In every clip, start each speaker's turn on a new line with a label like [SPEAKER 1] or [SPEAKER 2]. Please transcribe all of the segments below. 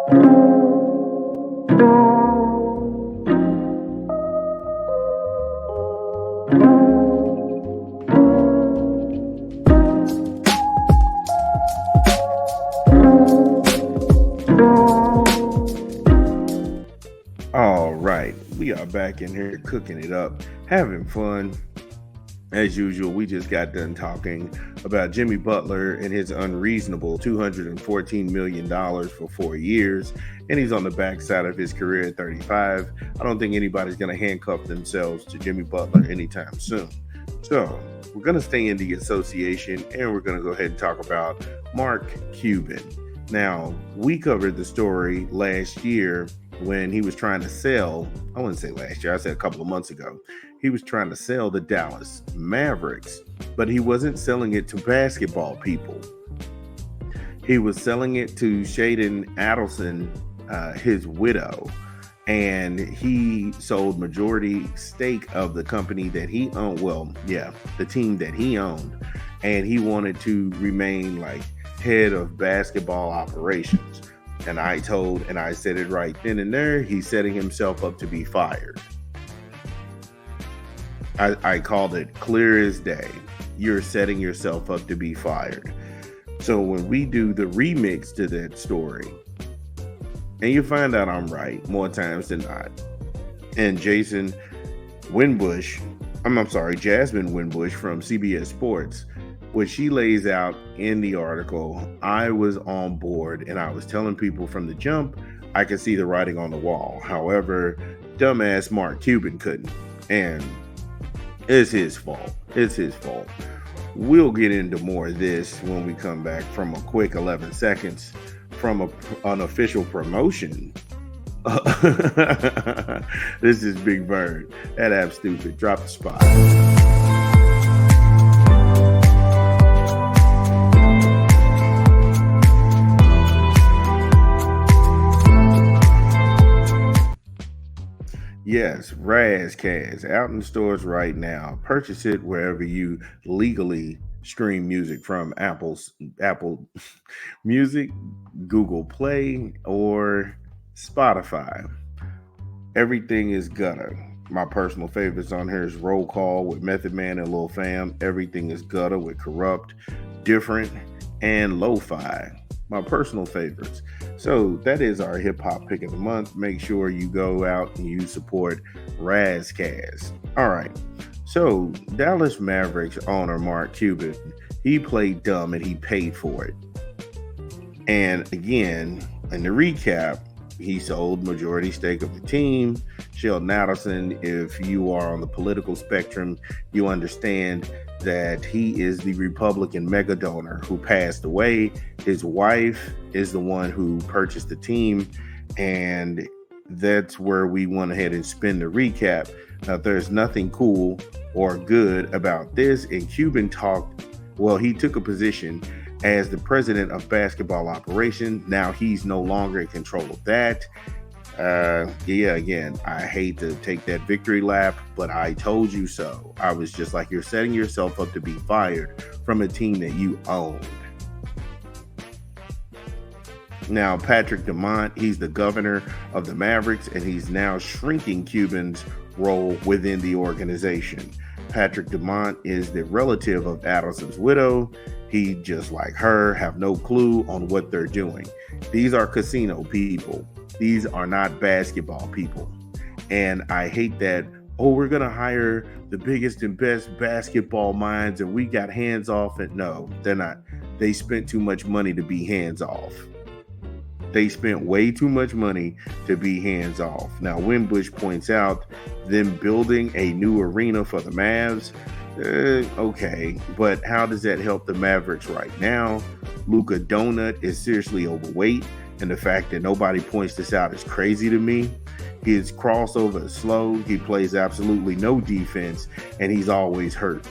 [SPEAKER 1] All right, we are back in here cooking it up, having fun. As usual, we just got done talking about Jimmy Butler and his unreasonable $214 million for 4 years, and he's on the backside of his career at 35. I don't think anybody's going to handcuff themselves to Jimmy Butler anytime soon. So we're going to stay in the association, and we're going to go ahead and talk about Mark Cuban. Now, we covered the story last year when he was trying to sell, I wouldn't say last year, I said a couple of months ago, he was trying to sell the Dallas Mavericks, but he wasn't selling it to basketball people. He was selling it to Shaden Adelson, his widow, and he sold majority stake of the company that he owned. Well, yeah, the team that he owned, and he wanted to remain like head of basketball operations. And I said it right then and there, he's setting himself up to be fired. I called it clear as day. You're setting yourself up to be fired. So when we do the remix to that story, and you find out I'm right more times than not, and Jasmine Winbush from CBS Sports, what she lays out in the article, I was on board and I was telling people from the jump, I could see the writing on the wall. However, dumbass Mark Cuban couldn't. And it's his fault. We'll get into more of this when we come back from a quick 11 seconds from an official promotion. This is Big Bird. That app stupid. Drop the spot. Yes, Razzcast out in stores right now. Purchase it wherever you legally stream music from Apple Music, Google Play, or Spotify. Everything is gutter. My personal favorites on here is Roll Call with Method Man and Lil Fam. Everything is gutter with Corrupt, Different, and Lo-Fi. My personal favorites. So that is our hip hop pick of the month. Make sure you go out and you support Razzcast. All right. So Dallas Mavericks owner Mark Cuban, he played dumb and he paid for it. And again, in the recap, he sold majority stake of the team. Sheldon Adelson, if you are on the political spectrum, you understand that he is the Republican mega donor who passed away. His wife is the one who purchased the team, and that's where we went ahead and spin the recap. Now, there's nothing cool or good about this, and Cuban he took a position as the president of basketball operation. Now he's no longer in control of that. Again, I hate to take that victory lap, but I told you so. I was just like, you're setting yourself up to be fired from a team that you owned. Now, Patrick Dumont, he's the governor of the Mavericks, and he's now shrinking Cuban's role within the organization. Patrick Dumont is the relative of Adelson's widow. He, just like her, have no clue on what they're doing. These are casino people. These are not basketball people. And I hate that, we're going to hire the biggest and best basketball minds and we got hands off. And no, they're not. They spent too much money to be hands off. They spent way too much money to be hands off. Now, Winbush points out them building a new arena for the Mavs. Okay, but how does that help the Mavericks right now? Luka Donut is seriously overweight, and the fact that nobody points this out is crazy to me. His crossover is slow, he plays absolutely no defense, and he's always hurt.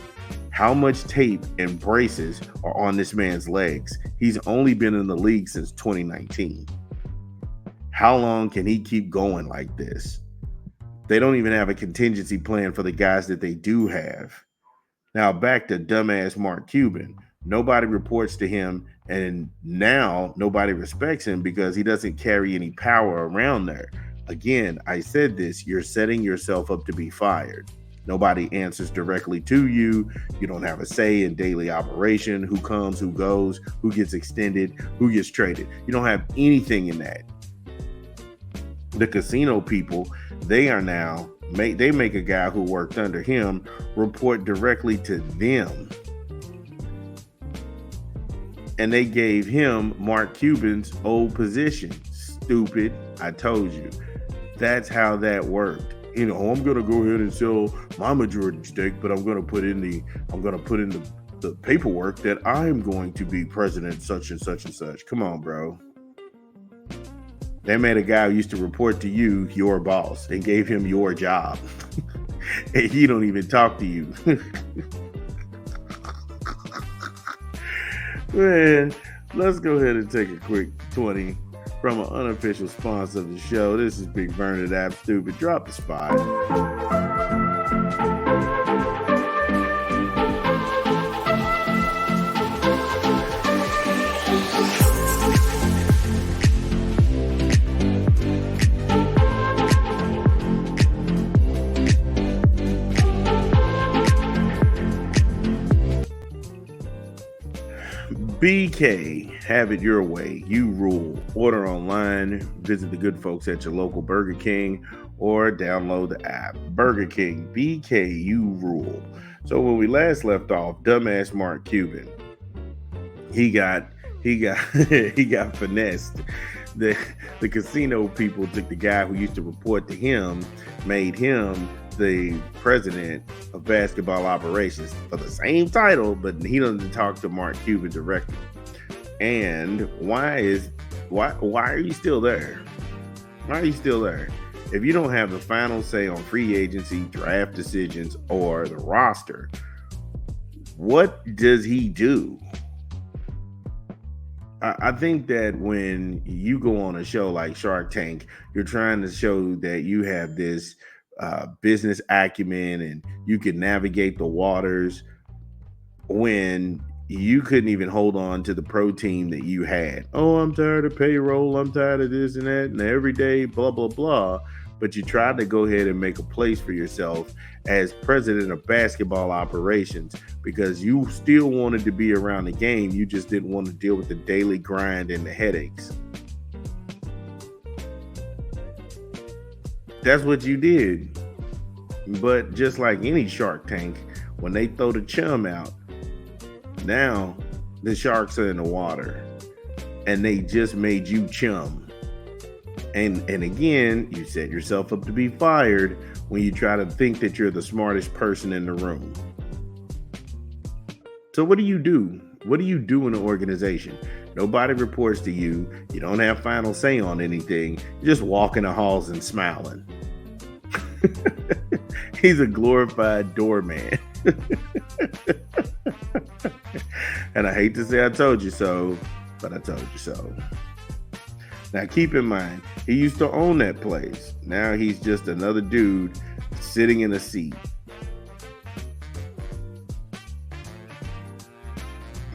[SPEAKER 1] How much tape and braces are on this man's legs? He's only been in the league since 2019. How long can he keep going like this? They don't even have a contingency plan for the guys that they do have. Now back to dumbass Mark Cuban. Nobody reports to him And now nobody respects him because he doesn't carry any power around there. Again, I said this, you're setting yourself up to be fired. Nobody answers directly to you. You don't have a say in daily operation, who comes, who goes, who gets extended, who gets traded. You don't have anything in that. The casino people, they are now they make a guy who worked under him report directly to them. And they gave him Mark Cuban's old position. Stupid. I told you. That's how that worked. You know, I'm gonna go ahead and sell my majority stake, but I'm gonna put in the paperwork that I'm going to be president such and such and such. Come on, bro. They made a guy who used to report to you, your boss, and gave him your job. And he don't even talk to you. Man, let's go ahead and take a quick 20 from an unofficial sponsor of the show. This is Big Bernard App Stupid. Drop the spot. BK, have it your way. You rule. Order online, visit the good folks at your local Burger King, or download the app. Burger King, BK, you rule. So when we last left off, dumbass Mark Cuban, he got he got finessed. The casino people took the guy who used to report to him, made him the president of basketball operations for the same title, but he doesn't talk to Mark Cuban directly. And why are you still there? Why are you still there? If you don't have the final say on free agency, draft decisions, or the roster, what does he do? I think that when you go on a show like Shark Tank, you're trying to show that you have this business acumen and you can navigate the waters, when you couldn't even hold on to the pro team that you had. Oh, I'm tired of payroll. I'm tired of this and that and every day, blah, blah, blah. But you tried to go ahead and make a place for yourself as president of basketball operations because you still wanted to be around the game. You just didn't want to deal with the daily grind and the headaches. That's what you did. But just like any Shark Tank, when they throw the chum out, now the sharks are in the water and they just made you chum. And again, you set yourself up to be fired when you try to think that you're the smartest person in the room. So what do you do? What do you do in an organization? Nobody reports to you. You don't have final say on anything. You just walk in the halls and smiling. He's a glorified doorman. And I hate to say I told you so, but I told you so. Now keep in mind, he used to own that place. Now he's just another dude sitting in a seat.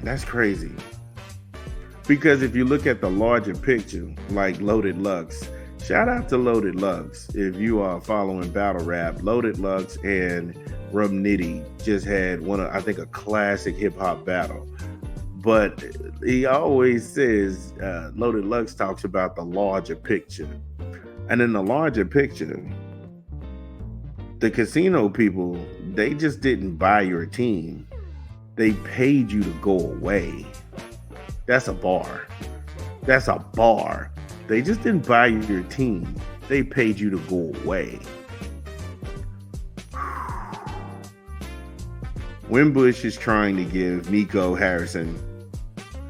[SPEAKER 1] That's crazy. Because if you look at the larger picture, like Loaded Lux, shout out to Loaded Lux. If you are following battle rap, Loaded Lux and Rum Nitty just had a classic hip hop battle. But he always says, Loaded Lux talks about the larger picture. And in the larger picture, the casino people, they just didn't buy your team. They paid you to go away. That's a bar. That's a bar. They just didn't buy your team. They paid you to go away. Wimbush is trying to give Nico Harrison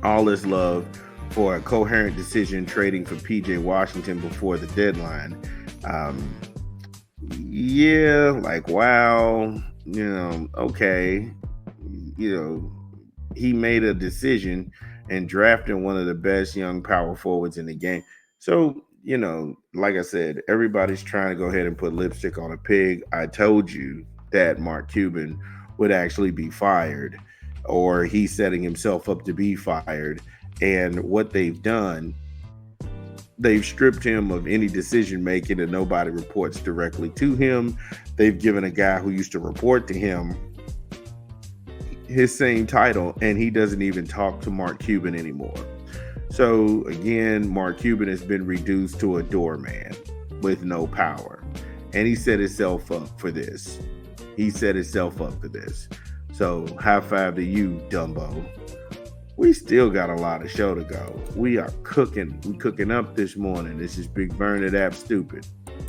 [SPEAKER 1] all his love for a coherent decision trading for PJ Washington before the deadline. Wow, okay. He made a decision and drafted one of the best young power forwards in the game. So, like I said, everybody's trying to go ahead and put lipstick on a pig. I told you that Mark Cuban would actually be fired, or he's setting himself up to be fired. And what they've done, they've stripped him of any decision making and nobody reports directly to him. They've given a guy who used to report to him his same title, and he doesn't even talk to Mark Cuban anymore. So again, Mark Cuban has been reduced to a doorman with no power. And he set himself up for this. So high five to you, Dumbo. We still got a lot of show to go. We are cooking. We're cooking up this morning. This is Big Bernard App Stupid.